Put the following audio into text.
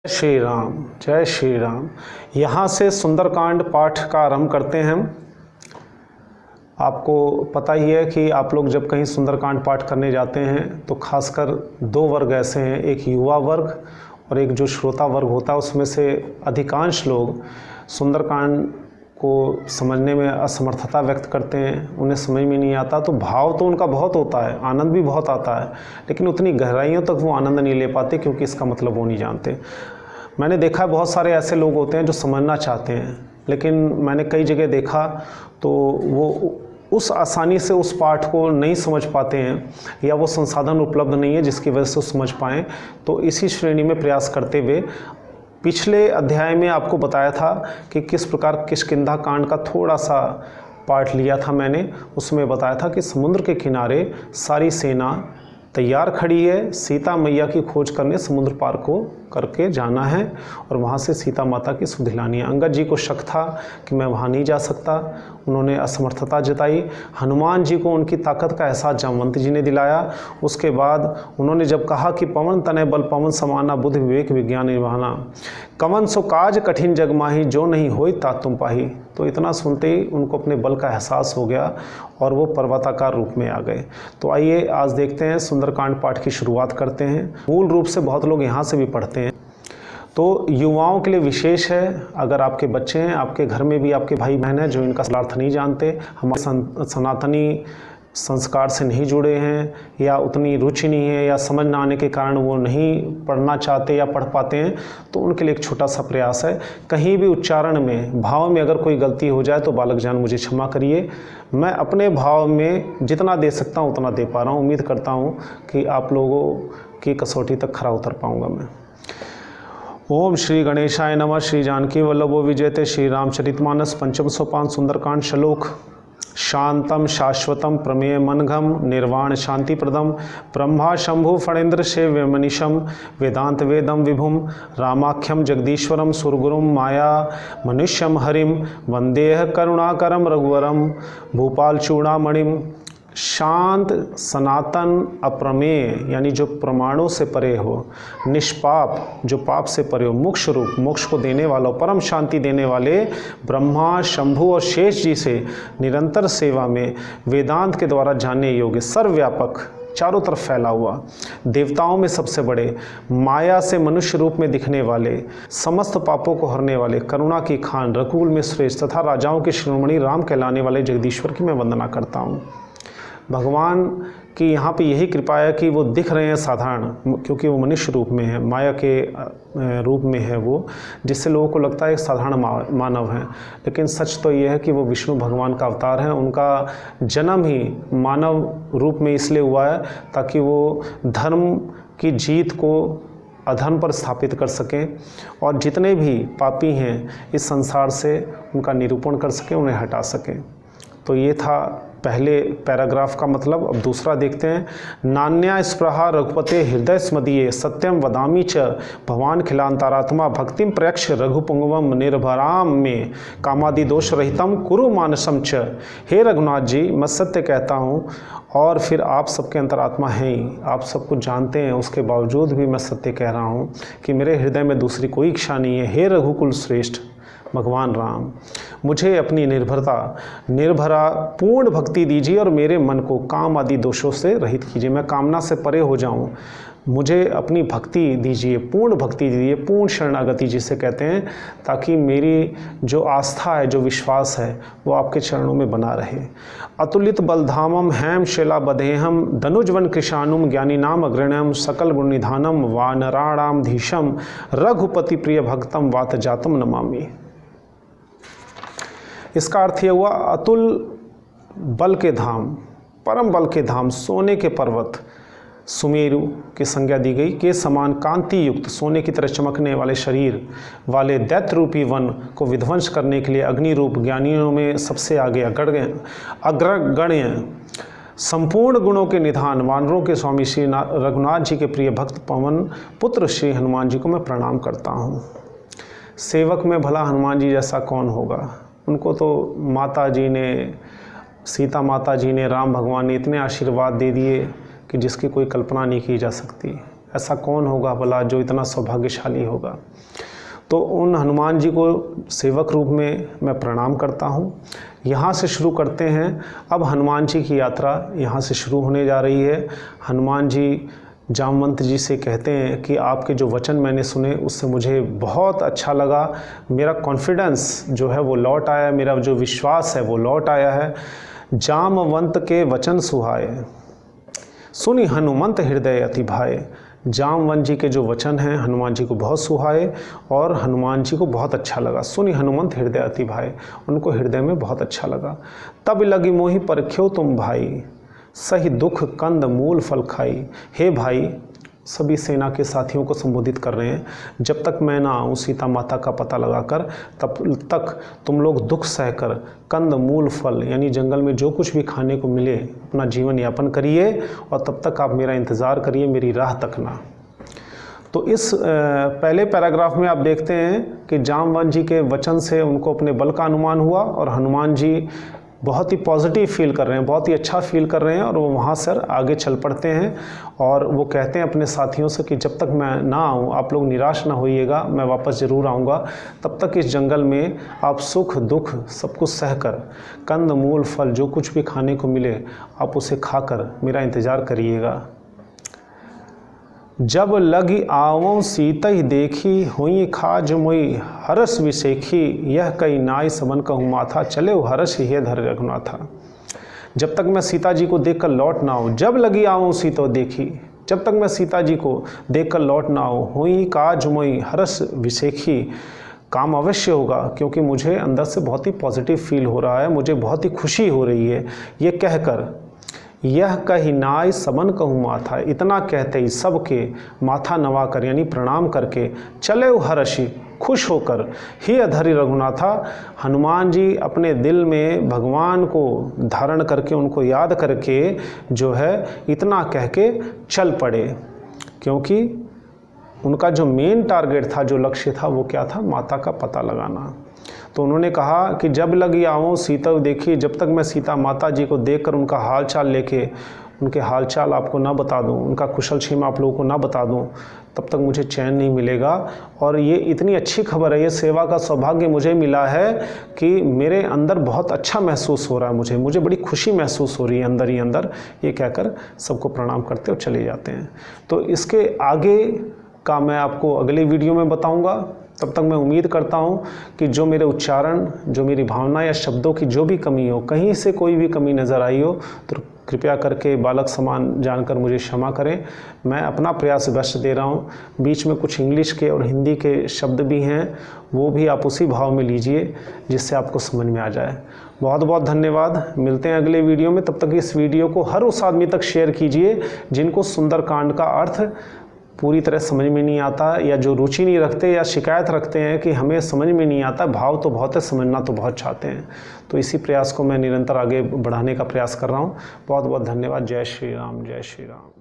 श्री राम, जय श्री राम। यहाँ से सुंदरकांड पाठ का आरंभ करते हैं। आपको पता ही है कि आप लोग जब कहीं सुंदरकांड पाठ करने जाते हैं तो खासकर दो वर्ग ऐसे हैं, एक युवा वर्ग और एक जो श्रोता वर्ग होता है। उसमें से अधिकांश लोग सुंदरकांड को समझने में असमर्थता व्यक्त करते हैं, उन्हें समझ में नहीं आता। तो भाव तो उनका बहुत होता है, आनंद भी बहुत आता है, लेकिन उतनी गहराइयों तक वो आनंद नहीं ले पाते क्योंकि इसका मतलब वो नहीं जानते। मैंने देखा है बहुत सारे ऐसे लोग होते हैं जो समझना चाहते हैं, लेकिन मैंने कई जगह देखा तो वो उस आसानी से उस पाठ को नहीं समझ पाते हैं या वो संसाधन उपलब्ध नहीं है जिसकी वजह से वो समझ पाएँ। तो इसी श्रेणी में प्रयास करते हुए पिछले अध्याय में आपको बताया था कि किस प्रकार किष्किंधा कांड का थोड़ा सा पार्ट लिया था मैंने। उसमें बताया था कि समुद्र के किनारे सारी सेना तैयार खड़ी है, सीता मैया की खोज करने समुद्र पार को करके जाना है और वहाँ से सीता माता की सुध दिलानी है। अंगद जी को शक था कि मैं वहाँ नहीं जा सकता, उन्होंने असमर्थता जताई। हनुमान जी को उनकी ताकत का एहसास जामवंत जी ने दिलाया। उसके बाद उन्होंने जब कहा कि पवन तनय बल पवन समाना बुद्धि विवेक विज्ञान निभाना, कवन सो काज कठिन जग माही जो नहीं होई ता तुम पाही, तो इतना सुनते ही उनको अपने बल का एहसास हो गया और वो पर्वताकार रूप में आ गए। तो आइए आज देखते हैं, सुंदरकांड पाठ की शुरुआत करते हैं। मूल रूप से बहुत लोग यहाँ से भी पढ़ते हैं, तो युवाओं के लिए विशेष है। अगर आपके बच्चे हैं, आपके घर में भी आपके भाई बहन हैं जो इनका अर्थ नहीं जानते, हमारे सनातनी संस्कार से नहीं जुड़े हैं या उतनी रुचि नहीं है या समझ ना आने के कारण वो नहीं पढ़ना चाहते या पढ़ पाते हैं, तो उनके लिए एक छोटा सा प्रयास है। कहीं भी उच्चारण में, भाव में अगर कोई गलती हो जाए तो बालक जान मुझे क्षमा करिए। मैं अपने भाव में जितना दे सकता हूँ उतना दे पा रहा हूँ। उम्मीद करता हूँ कि आप लोगों की कसौटी तक खरा उतर पाऊँगा मैं। ओम श्री गणेशाय नमः। श्री जानकी वल्लभो विजयते। श्री रामचरितमानस पंचम सोपान सुंदरकांड श्लोक। शांतम शाश्वतम प्रमेय मनघम निर्वाण शांति प्रदम ब्रह्मा शंभु फणेन्द्र सेव्य मनीषम वेदांत वेदम विभुम रामाख्यम जगदीश्वरम सुरगुरुम माया मनुष्यम हरिम वंदेह करुणाकरम रघुवरम भूपाल चूड़ामणिम। शांत, सनातन, अप्रमेय यानी जो प्रमाणों से परे हो, निष्पाप जो पाप से परे हो, मोक्ष रूप मोक्ष को देने वाला, परम शांति देने वाले ब्रह्मा शंभु और शेष जी से निरंतर सेवा में वेदांत के द्वारा जानने योग्य, सर्वव्यापक, चारों तरफ फैला हुआ, देवताओं में सबसे बड़े, माया से मनुष्य रूप में दिखने वाले, समस्त पापों को हरने वाले, करुणा की खान, रघुकुल में श्रेष्ठ तथा राजाओं के शिरोमणि राम कहलाने वाले जगदीश्वर की मैं वंदना करता हूँ। भगवान की यहाँ पे यही कृपा है कि वो दिख रहे हैं साधारण, क्योंकि वो मनुष्य रूप में है, माया के रूप में है वो, जिससे लोगों को लगता है एक साधारण मानव है, लेकिन सच तो ये है कि वो विष्णु भगवान का अवतार है। उनका जन्म ही मानव रूप में इसलिए हुआ है ताकि वो धर्म की जीत को अधर्म पर स्थापित कर सकें और जितने भी पापी हैं इस संसार से उनका निरूपण कर सकें, उन्हें हटा सकें। तो ये था पहले पैराग्राफ का मतलब। अब दूसरा देखते हैं। नान्या स्पृहा रघुपते हृदय स्मदीये सत्यम वदामी च भवान खिलांतरात्मा भक्तिम प्रयक्ष रघुपुंगवम निर्भराम में कामादि दोष रहितम कुरु मानसम च। हे रघुनाथ जी, मैं सत्य कहता हूँ और फिर आप सबके अंतरात्मा हैं ही, आप सब कुछ जानते हैं, उसके बावजूद भी मैं सत्य कह रहा हूँ कि मेरे हृदय में दूसरी कोई इच्छा नहीं है। हे रघुकुल श्रेष्ठ भगवान राम, मुझे अपनी निर्भरा पूर्ण भक्ति दीजिए और मेरे मन को काम आदि दोषों से रहित कीजिए। मैं कामना से परे हो जाऊं, मुझे अपनी भक्ति दीजिए, पूर्ण भक्ति दीजिए, पूर्ण शरणागति जिसे कहते हैं, ताकि मेरी जो आस्था है, जो विश्वास है, वो आपके चरणों में बना रहे। अतुलित बलधामम हैम शैला बधेहम धनुजवन कृशानुम ज्ञानी नाम अग्रणम सकल गुण निधानम वानराणाम धीशम रघुपति प्रिय भक्तम वात जातम नमामि। इसका अर्थ यह हुआ, अतुल बल के धाम, परम बल के धाम, सोने के पर्वत सुमेरु की संज्ञा दी गई के समान कांति युक्त सोने की तरह चमकने वाले शरीर वाले दैत्य रूपी वन को विध्वंस करने के लिए अग्नि रूप ज्ञानियों में सबसे आगे अग्रगण्य संपूर्ण गुणों के निधान वानरों के स्वामी श्री रघुनाथ जी के प्रिय भक्त पवन पुत्र श्री हनुमान जी को मैं प्रणाम करता हूँ। सेवक में भला हनुमान जी जैसा कौन होगा। उनको तो माता जी ने, सीता माता जी ने, राम भगवान ने इतने आशीर्वाद दे दिए कि जिसकी कोई कल्पना नहीं की जा सकती। ऐसा कौन होगा भला जो इतना सौभाग्यशाली होगा। तो उन हनुमान जी को सेवक रूप में मैं प्रणाम करता हूँ। यहाँ से शुरू करते हैं। अब हनुमान जी की यात्रा यहाँ से शुरू होने जा रही है। हनुमान जी जामवंत जी से कहते हैं कि आपके जो वचन मैंने सुने उससे मुझे बहुत अच्छा लगा, मेरा कॉन्फिडेंस जो है वो लौट आया, मेरा जो विश्वास है वो लौट आया है। जामवंत के वचन सुहाए, सुनी हनुमंत हृदय अति भाए। जामवंत जी के जो वचन हैं हनुमान जी को बहुत सुहाए और हनुमान जी को बहुत अच्छा लगा। सुनी हनुमंत हृदय अति भाए, उनको हृदय में बहुत अच्छा लगा। तब लगी मोहि परख्यो तुम भाई, सही दुख कंद मूल फल खाई। हे भाई, सभी सेना के साथियों को संबोधित कर रहे हैं, जब तक मैं ना आऊँ सीता माता का पता लगाकर तब तक तुम लोग दुख सहकर कंद मूल फल यानी जंगल में जो कुछ भी खाने को मिले अपना जीवन यापन करिए और तब तक आप मेरा इंतज़ार करिए, मेरी राह तकना। तो इस पहले पैराग्राफ में आप देखते हैं कि जामवंत जी के वचन से उनको अपने बल का अनुमान हुआ और हनुमान जी बहुत ही पॉजिटिव फील कर रहे हैं, बहुत ही अच्छा फील कर रहे हैं और वो वहाँ से आगे चल पड़ते हैं और वो कहते हैं अपने साथियों से कि जब तक मैं ना आऊँ आप लोग निराश ना होइएगा, मैं वापस ज़रूर आऊँगा। तब तक इस जंगल में आप सुख दुख सब कुछ सहकर कंद मूल फल जो कुछ भी खाने को मिले आप उसे खाकर मेरा इंतज़ार करिएगा। जब लगी आवों सीतहि देखी, हुई खाज मुई हरस विसेखी। यह कई नाई समन कहूँ माथा, चले हरस हे धर रघुनाथा। जब तक मैं सीता जी को देखकर लौट ना आऊँ, जब लगी आवों सीतो देखी, जब तक मैं सीता जी को देखकर लौट ना आऊँ, हुई काज मुई हरस विसेखी। काम अवश्य होगा क्योंकि मुझे अंदर से बहुत ही पॉजिटिव फील हो रहा है, मुझे बहुत ही खुशी हो रही है। ये कहकर यह कही नाय समन कहूँ माथा, इतना कहते ही सबके माथा नवाकर यानी प्रणाम करके चले हर्षि खुश होकर ही अधरी रघुनाथा। हनुमान जी अपने दिल में भगवान को धारण करके उनको याद करके जो है इतना कह के चल पड़े, क्योंकि उनका जो मेन टारगेट था, जो लक्ष्य था वो क्या था, माता का पता लगाना। तो उन्होंने कहा कि जब लगी आवों सीता देखी, जब तक मैं सीता माता जी को देखकर उनका हालचाल लेके उनके हालचाल आपको ना बता दूं, उनका कुशल क्षेम आप लोगों को ना बता दूं, तब तक मुझे चैन नहीं मिलेगा। और ये इतनी अच्छी खबर है, ये सेवा का सौभाग्य मुझे मिला है कि मेरे अंदर बहुत अच्छा महसूस हो रहा है, मुझे बड़ी खुशी महसूस हो रही है अंदर ही अंदर। ये कहकर सबको प्रणाम करते और चले जाते हैं। तो इसके आगे का मैं आपको अगले वीडियो में बताऊंगा। तब तक मैं उम्मीद करता हूँ कि जो मेरे उच्चारण, जो मेरी भावना या शब्दों की जो भी कमी हो, कहीं से कोई भी कमी नज़र आई हो तो कृपया करके बालक समान जानकर मुझे क्षमा करें। मैं अपना प्रयास अवश्य दे रहा हूँ। बीच में कुछ इंग्लिश के और हिंदी के शब्द भी हैं, वो भी आप उसी भाव में लीजिए जिससे आपको समझ में आ जाए। बहुत बहुत धन्यवाद। मिलते हैं अगले वीडियो में। तब तक इस वीडियो को हर उस आदमी तक शेयर कीजिए जिनको सुंदरकांड का अर्थ पूरी तरह समझ में नहीं आता, या जो रुचि नहीं रखते या शिकायत रखते हैं कि हमें समझ में नहीं आता, भाव तो बहुत है, समझना तो बहुत चाहते हैं। तो इसी प्रयास को मैं निरंतर आगे बढ़ाने का प्रयास कर रहा हूँ। बहुत बहुत धन्यवाद। जय श्री राम, जय श्री राम।